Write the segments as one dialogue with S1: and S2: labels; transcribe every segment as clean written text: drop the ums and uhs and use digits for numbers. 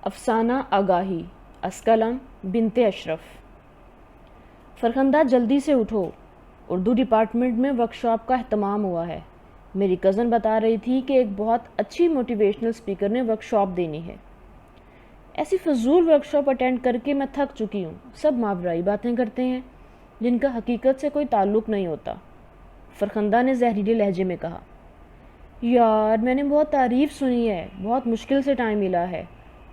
S1: افسانہ آگاہی اسکلم بنت اشرف۔ فرخندہ جلدی سے اٹھو، اردو ڈپارٹمنٹ میں ورکشاپ کا اہتمام ہوا ہے۔ میری کزن بتا رہی تھی کہ ایک بہت اچھی موٹیویشنل اسپیکر نے ورکشاپ دینی ہے۔ ایسی فضول ورکشاپ اٹینڈ کر کے میں تھک چکی ہوں، سب ماورائی باتیں کرتے ہیں جن کا حقیقت سے کوئی تعلق نہیں ہوتا۔ فرخندہ نے زہریلے لہجے میں کہا، یار میں نے بہت تعریف سنی ہے، بہت مشکل سے ٹائم ملا ہے،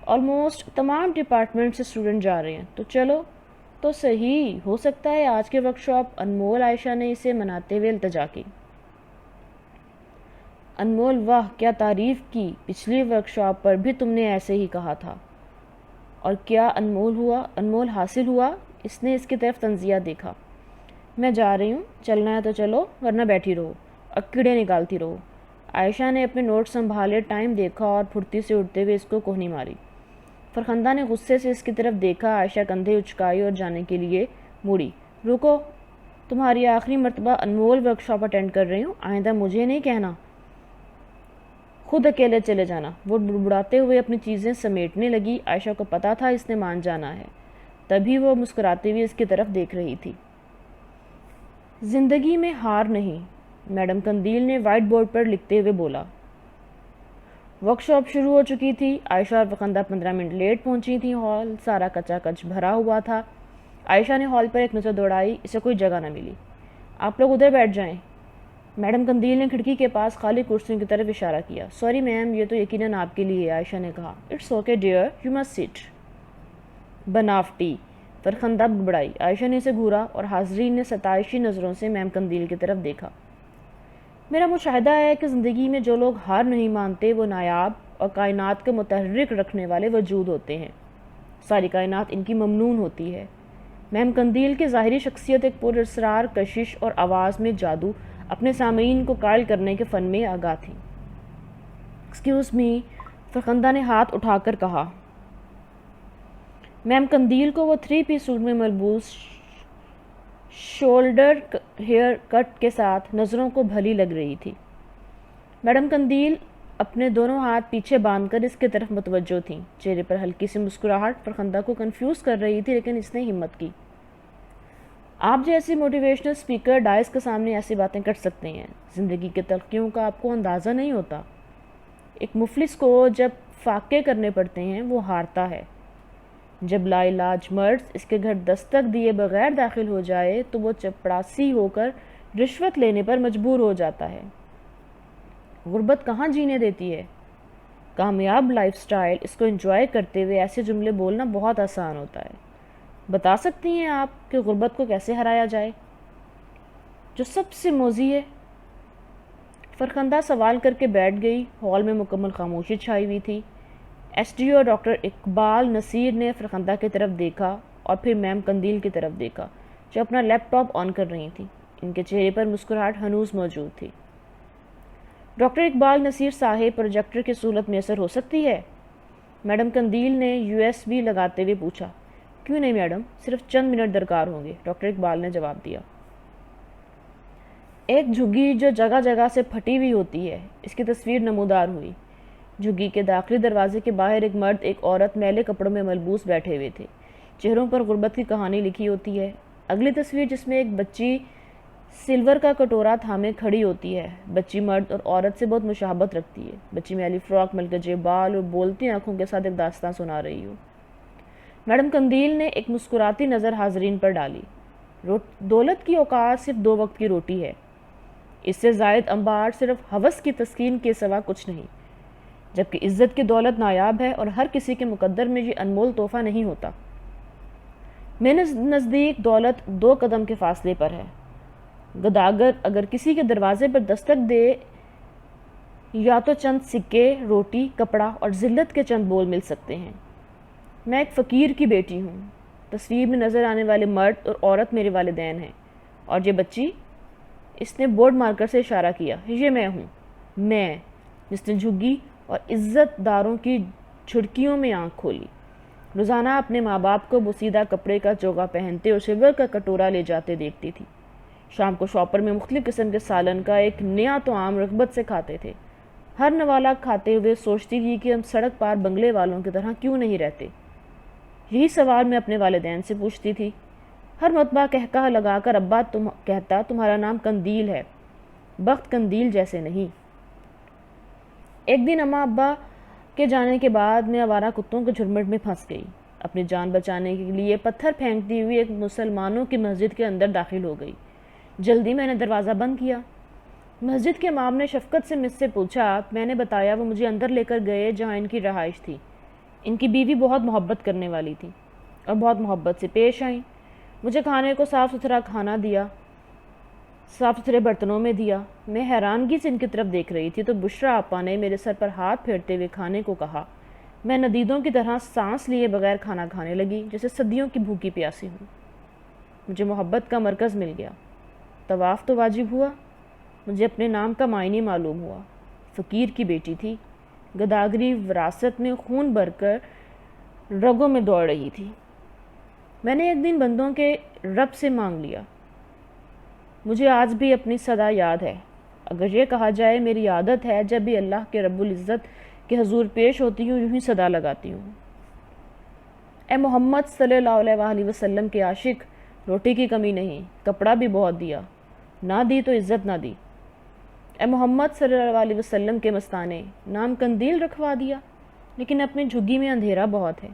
S1: آلموسٹ تمام ڈپارٹمنٹ سے اسٹوڈنٹ جا رہے ہیں، تو چلو تو صحیح، ہو سکتا ہے آج کے ورکشاپ۔ انمول عائشہ نے اسے مناتے ہوئے التجا کی۔ انمول، واہ کیا تعریف کی، پچھلی ورکشاپ پر بھی تم نے ایسے ہی کہا تھا۔ اور کیا انمول حاصل ہوا؟ اس نے اس کی طرف تنزیہ دیکھا۔ میں جا رہی ہوں، چلنا ہے تو چلو ورنہ بیٹھی رہو اور کیڑے نکالتی رہو۔ عائشہ نے اپنے نوٹ سنبھالے، ٹائم دیکھا اور پھرتی سے اٹھتے ہوئے اس کو کوہنی ماری۔ فرخندہ نے غصے سے اس کی طرف دیکھا۔ عائشہ کندھے اچکائی اور جانے کے لیے مڑی۔ رکو، تمہاری آخری مرتبہ انمول ورکشاپ اٹینڈ کر رہی ہوں، آئندہ مجھے نہیں کہنا، خود اکیلے چلے جانا۔ وہ بڑبڑاتے ہوئے اپنی چیزیں سمیٹنے لگی۔ عائشہ کو پتا تھا اس نے مان جانا ہے، تبھی وہ مسکراتے ہوئے اس کی طرف دیکھ رہی تھی۔ زندگی میں ہار نہیں، میڈم قندیل نے وائٹ بورڈ پر لکھتے ہوئے بولا۔ ورکشاپ شروع ہو چکی تھی۔ عائشہ اور فرخندہ 15 منٹ لیٹ پہنچی تھیں۔ ہال سارا کچا کچ بھرا ہوا تھا۔ عائشہ نے ہال پر ایک نظر دوڑائی، اسے کوئی جگہ نہ ملی۔ آپ لوگ ادھر بیٹھ جائیں۔ میڈم قندیل نے کھڑکی کے پاس خالی کرسیوں کی طرف اشارہ کیا۔ سوری میم، یہ تو یقیناً آپ کے لیے ہے، عائشہ نے کہا۔ It's okay dear, you must sit. بنافٹی، فرخندہ بڑبڑائی۔ عائشہ نے اسے گھورا اور حاضرین نے ستائشی نظروں سے میم قندیل کی طرف دیکھا۔ میرا مشاہدہ ہے کہ زندگی میں جو لوگ ہار نہیں مانتے وہ نایاب اور کائنات کو متحرک رکھنے والے وجود ہوتے ہیں۔ ساری کائنات ان کی ممنون ہوتی ہے۔ میم قندیل کی ظاہری شخصیت ایک پراسرار کشش اور آواز میں جادو، اپنے سامعین کو قائل کرنے کے فن میں آگاہ تھی۔ ایکسکیوز می، فرخندہ نے ہاتھ اٹھا کر کہا۔ میم قندیل کو وہ 3 پیس سوٹ میں ملبوس شولڈر ہیئر کٹ کے ساتھ نظروں کو بھلی لگ رہی تھی۔ میڈم قندیل اپنے دونوں ہاتھ پیچھے باندھ کر اس کی طرف متوجہ تھیں۔ چہرے پر ہلکی سی مسکراہٹ فرخندہ کو کنفیوز کر رہی تھی، لیکن اس نے ہمت کی۔ آپ جیسی موٹیویشنل اسپیکر ڈائس کے سامنے ایسی باتیں کر سکتے ہیں، زندگی کے تلخیوں کا آپ کو اندازہ نہیں ہوتا۔ ایک مفلس کو جب فاقے کرنے پڑتے ہیں وہ ہارتا ہے۔ جب لا علاج مرض اس کے گھر دستک دیے بغیر داخل ہو جائے تو وہ چپڑاسی ہو کر رشوت لینے پر مجبور ہو جاتا ہے۔ غربت کہاں جینے دیتی ہے؟ کامیاب لائف سٹائل، اس کو انجوائے کرتے ہوئے ایسے جملے بولنا بہت آسان ہوتا ہے۔ بتا سکتی ہیں آپ کہ غربت کو کیسے ہرایا جائے؟ جو سب سے موذی ہے۔ فرخندہ سوال کر کے بیٹھ گئی۔ ہال میں مکمل خاموشی چھائی ہوئی تھی۔ S D O doctor Iqbal Naseer نے فرخندہ کی طرف دیکھا اور پھر میم قندیل کی طرف دیکھا جو اپنا لیپ ٹاپ آن کر رہی تھیں۔ ان کے چہرے پر مسکراہٹ ہنوز موجود تھی۔ ڈاکٹر اقبال نصیر صاحب، پروجیکٹر کی سہولت میسر ہو سکتی ہے؟ میڈم قندیل نے USB لگاتے ہوئے پوچھا۔ کیوں نہیں میڈم، صرف چند منٹ درکار ہوں گے، ڈاکٹر اقبال نے جواب دیا۔ ایک جھگی جو جگہ جگہ سے پھٹی ہوئی ہوتی ہے، اس کی تصویر نمودار ہوئی۔ جھگی کے داخلی دروازے کے باہر ایک مرد ایک عورت میلے کپڑوں میں ملبوس بیٹھے ہوئے تھے۔ چہروں پر غربت کی کہانی لکھی ہوتی ہے۔ اگلی تصویر جس میں ایک بچی سلور کا کٹورا تھامے کھڑی ہوتی ہے۔ بچی مرد اور عورت سے بہت مشابہت رکھتی ہے۔ بچی میلی فراک، ملکجے بال اور بولتی آنکھوں کے ساتھ ایک داستان سنا رہی ہو۔ میڈم قندیل نے ایک مسکراتی نظر حاضرین پر ڈالی۔ دولت کی اوقات صرف 2 وقت کی روٹی ہے، اس سے زائد انبار صرف ہوس کی تسکین کے سوا کچھ نہیں، جبکہ عزت کی دولت نایاب ہے اور ہر کسی کے مقدر میں یہ انمول تحفہ نہیں ہوتا۔ میرے نزدیک دولت 2 قدم کے فاصلے پر ہے۔ گداگر اگر کسی کے دروازے پر دستک دے، یا تو چند سکے، روٹی، کپڑا اور ذلت کے چند بول مل سکتے ہیں۔ میں ایک فقیر کی بیٹی ہوں۔ تصویر میں نظر آنے والے مرد اور عورت میرے والدین ہیں، اور یہ بچی، اس نے بورڈ مارکر سے اشارہ کیا، یہ میں ہوں، میں، جس نے جھگی اور عزت داروں کی جھڑکیوں میں آنکھ کھولی، روزانہ اپنے ماں باپ کو بوسیدہ کپڑے کا چوغا پہنتے اور سلور کا کٹورا لے جاتے دیکھتی تھی۔ شام کو شاپر میں مختلف قسم کے سالن کا ایک نیا طعام رغبت سے کھاتے تھے۔ ہر نوالہ کھاتے ہوئے سوچتی تھی کہ ہم سڑک پار بنگلے والوں کی طرح کیوں نہیں رہتے۔ یہی سوال میں اپنے والدین سے پوچھتی تھی۔ ہر مرتبہ کہکہا لگا کر ابا کہتا تمہارا نام قندیل ہے، بخت قندیل جیسے نہیں۔ ایک دن اماں ابا کے جانے کے بعد میں آوارہ کتوں کے جھرمٹ میں پھنس گئی۔ اپنی جان بچانے کے لیے پتھر پھینکتی ہوئی ایک مسلمانوں کی مسجد کے اندر داخل ہو گئی۔ جلدی میں نے دروازہ بند کیا۔ مسجد کے امام نے شفقت سے مجھ سے پوچھا۔ میں نے بتایا وہ مجھے اندر لے کر گئے جہاں ان کی رہائش تھی۔ ان کی بیوی بہت محبت کرنے والی تھی اور بہت محبت سے پیش آئیں۔ مجھے کھانے کو صاف ستھرا کھانا دیا، صاف ستھرے برتنوں میں دیا۔ میں حیرانگی سے ان کی طرف دیکھ رہی تھی تو بشریٰ آپا نے میرے سر پر ہاتھ پھیرتے ہوئے کھانے کو کہا۔ میں ندیدوں کی طرح سانس لیے بغیر کھانا کھانے لگی، جیسے صدیوں کی بھوکی پیاسی ہوں۔ مجھے محبت کا مرکز مل گیا۔ طواف تو واجب ہوا۔ مجھے اپنے نام کا معنی معلوم ہوا۔ فقیر کی بیٹی تھی۔ گداگری وراثت میں خون بھر کر رگوں میں دوڑ رہی تھی۔ میں نے ایک دن بندوں کے رب سے مانگ لیا۔ مجھے آج بھی اپنی صدا یاد ہے۔ اگر یہ کہا جائے میری عادت ہے جب بھی اللہ کے رب العزت کے حضور پیش ہوتی ہوں یوں ہی صدا لگاتی ہوں۔ اے محمد صلی اللہ علیہ وآلہ وسلم کے عاشق، روٹی کی کمی نہیں، کپڑا بھی بہت دیا، نہ دی تو عزت نہ دی۔ اے محمد صلی اللہ علیہ وسلم کے مستانے، نام قندیل رکھوا دیا لیکن اپنی جھگی میں اندھیرا بہت ہے۔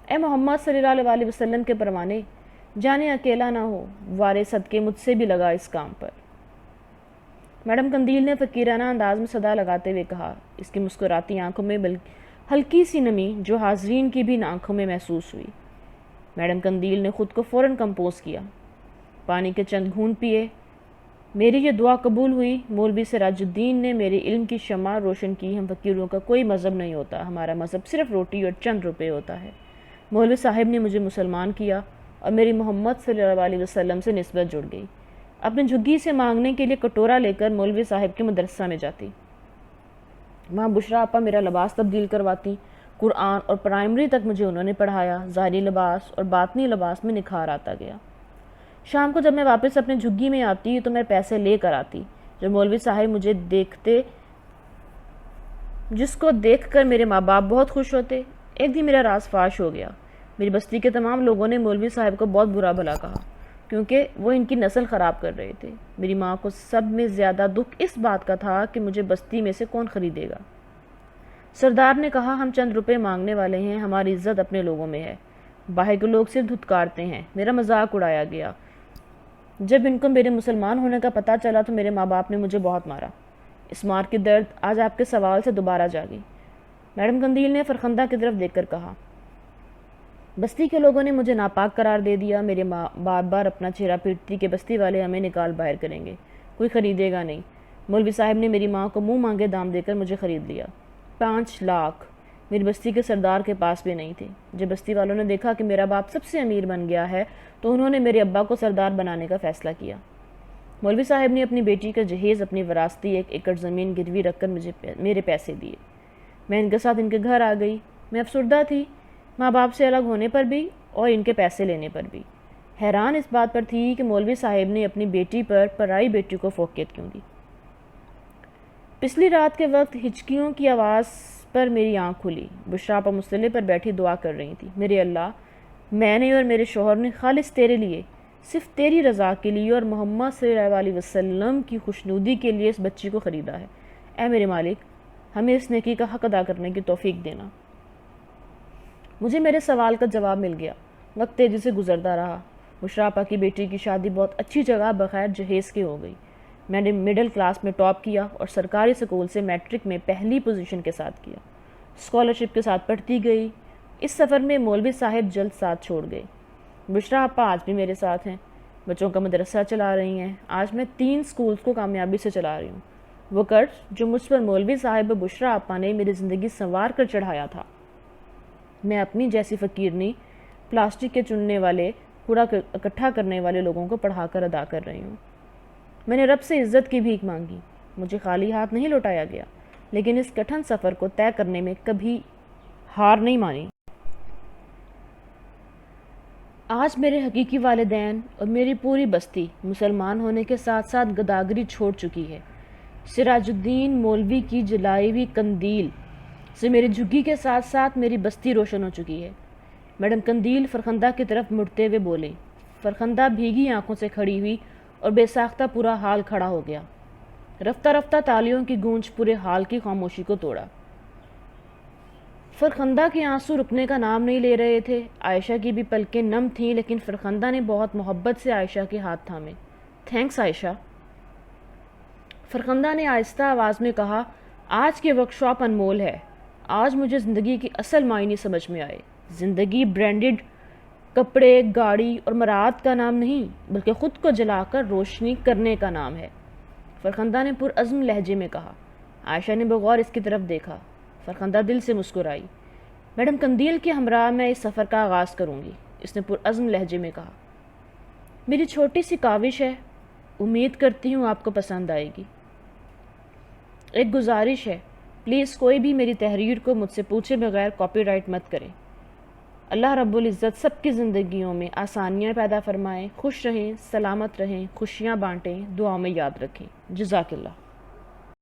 S1: اے محمد صلی اللہ علیہ وسلم کے پروانے، جانے اکیلا نہ ہو، وارے صدقے مجھ سے بھی لگا اس کام پر۔ میڈم قندیل نے فقیرانہ انداز میں صدا لگاتے ہوئے کہا۔ اس کی مسکراتی آنکھوں میں ہلکی سی نمی جو حاضرین کی بھی آنکھوں میں محسوس ہوئی۔ میڈم قندیل نے خود کو فوراً کمپوز کیا، پانی کے چند گھونٹ پیے۔ میری یہ دعا قبول ہوئی۔ مولوی سراج الدین نے میرے علم کی شمع روشن کی۔ ہم فقیروں کا کوئی مذہب نہیں ہوتا، ہمارا مذہب صرف روٹی اور چند روپے ہوتا ہے۔ مولوی صاحب نے مجھے مسلمان کیا اور میری محمد صلی اللہ علیہ وسلم سے نسبت جڑ گئی۔ اپنی جھگی سے مانگنے کے لیے کٹورا لے کر مولوی صاحب کے مدرسہ میں جاتی۔ وہاں بشریٰ آپا میرا لباس تبدیل کرواتی۔ قرآن اور پرائمری تک مجھے انہوں نے پڑھایا۔ ظاہری لباس اور باطنی لباس میں نکھار آتا گیا۔ شام کو جب میں واپس اپنے جھگی میں آتی تو میں پیسے لے کر آتی جو مولوی صاحب مجھے دیکھتے، جس کو دیکھ کر میرے ماں باپ بہت خوش ہوتے۔ ایک دن میرا راز فاش ہو گیا۔ میری بستی کے تمام لوگوں نے مولوی صاحب کو بہت برا بھلا کہا کیونکہ وہ ان کی نسل خراب کر رہے تھے۔ میری ماں کو سب میں زیادہ دکھ اس بات کا تھا کہ مجھے بستی میں سے کون خریدے گا۔ سردار نے کہا ہم چند روپے مانگنے والے ہیں، ہماری عزت اپنے لوگوں میں ہے، باہر کے لوگ صرف دھتکارتے ہیں۔ میرا مذاق اڑایا گیا۔ جب ان کو میرے مسلمان ہونے کا پتہ چلا تو میرے ماں باپ نے مجھے بہت مارا۔ اس مار کی درد آج آپ کے سوال سے دوبارہ جاگی۔ میڈم قندیل نے فرخندہ کی طرف دیکھ کر کہا۔ بستی کے لوگوں نے مجھے ناپاک قرار دے دیا۔ میرے ماں بار بار اپنا چہرہ پیٹتی کہ بستی والے ہمیں نکال باہر کریں گے، کوئی خریدے گا نہیں۔ مولوی صاحب نے میری ماں کو منہ مانگے دام دے کر مجھے خرید لیا۔ 5 لاکھ میری بستی کے سردار کے پاس بھی نہیں تھے۔ جب بستی والوں نے دیکھا کہ میرا باپ سب سے امیر بن گیا ہے تو انہوں نے میرے ابا کو سردار بنانے کا فیصلہ کیا۔ مولوی صاحب نے اپنی بیٹی کا جہیز اپنی وراثتی 1 ایکڑ زمین گروی رکھ کر مجھے میرے پیسے دیے۔ میں ان کے ساتھ ان کے گھر آ گئی۔ میں افسردہ تھی، ماں باپ سے الگ ہونے پر بھی اور ان کے پیسے لینے پر بھی۔ حیران اس بات پر تھی کہ مولوی صاحب نے اپنی بیٹی پر پرائی بیٹی کو فوقیت کیوں دی۔ پچھلی رات کے وقت ہچکیوں کی آواز پر میری آنکھ کھلی۔ بشریٰ آپا مصطلح پر بیٹھی دعا کر رہی تھی۔ میرے اللہ، میں نے اور میرے شوہر نے خالص تیرے لیے، صرف تیری رضا کے لیے اور محمد صلی اللہ علیہ وسلم کی خوشنودی کے لیے اس بچی کو خریدا ہے۔ اے میرے مالک، ہمیں اس نیکی کا حق ادا کرنے کی توفیق دینا۔ مجھے میرے سوال کا جواب مل گیا۔ وقت تیزی سے گزرتا رہا۔ بشریٰ آپا کی بیٹی کی شادی بہت اچھی جگہ بغیر جہیز کے ہو گئی۔ میں نے مڈل کلاس میں ٹاپ کیا اور سرکاری سکول سے میٹرک میں پہلی پوزیشن کے ساتھ کیا۔ اسکالرشپ کے ساتھ پڑھتی گئی۔ اس سفر میں مولوی صاحب جلد ساتھ چھوڑ گئے۔ بشریٰ آپا آج بھی میرے ساتھ ہیں، بچوں کا مدرسہ چلا رہی ہیں۔ آج میں 3 سکولز کو کامیابی سے چلا رہی ہوں۔ وہ قرض جو مجھ پر مولوی صاحب بشریٰ آپا نے میری زندگی سنوار کر چڑھایا تھا، میں اپنی جیسی فقیرنی پلاسٹک کے چننے والے، کوڑا اکٹھا کرنے والے لوگوں کو پڑھا کر ادا کر رہی ہوں۔ میں نے رب سے عزت کی بھیک مانگی، مجھے خالی ہاتھ نہیں لوٹایا گیا، لیکن اس کٹھن سفر کو طے کرنے میں کبھی ہار نہیں مانی۔ آج میرے حقیقی والدین اور میری پوری بستی مسلمان ہونے کے ساتھ ساتھ گداگری چھوڑ چکی ہے۔ سراج الدین مولوی کی جلائی ہوئی قندیل سے میری جھگی کے ساتھ ساتھ میری بستی روشن ہو چکی ہے۔ میڈم قندیل فرخندہ کی طرف مڑتے ہوئے بولے۔ فرخندہ بھیگی آنکھوں سے کھڑی ہوئی اور بے ساختہ پورا حال کھڑا ہو گیا۔ رفتہ رفتہ تالیوں کی گونج پورے حال کی خاموشی کو توڑا۔ فرخندہ کے آنسو رکنے کا نام نہیں لے رہے تھے۔ عائشہ کی بھی پلکیں نم تھیں، لیکن فرخندہ نے بہت محبت سے عائشہ کے ہاتھ تھامے۔ تھینکس عائشہ، فرخندہ نے آہستہ آواز میں کہا۔ آج کے ورک شاپ انمول ہے۔ آج مجھے زندگی کی اصل معنی سمجھ میں آئے۔ زندگی برانڈڈ کپڑے، گاڑی اور مراعات کا نام نہیں، بلکہ خود کو جلا کر روشنی کرنے کا نام ہے، فرخندہ نے پرعزم لہجے میں کہا۔ عائشہ نے بغور اس کی طرف دیکھا۔ فرخندہ دل سے مسکرائی۔ میڈم قندیل کے ہمراہ میں اس سفر کا آغاز کروں گی، اس نے پرعزم لہجے میں کہا۔ میری چھوٹی سی کاوش ہے، امید کرتی ہوں آپ کو پسند آئے گی۔ ایک گزارش ہے، پلیز کوئی بھی میری تحریر کو مجھ سے پوچھے بغیر کاپی رائٹ مت کریں۔ اللہ رب العزت سب کی زندگیوں میں آسانیاں پیدا فرمائیں، خوش رہیں، سلامت رہیں، خوشیاں بانٹیں، دعاؤں میں یاد رکھیں۔ جزاک اللہ۔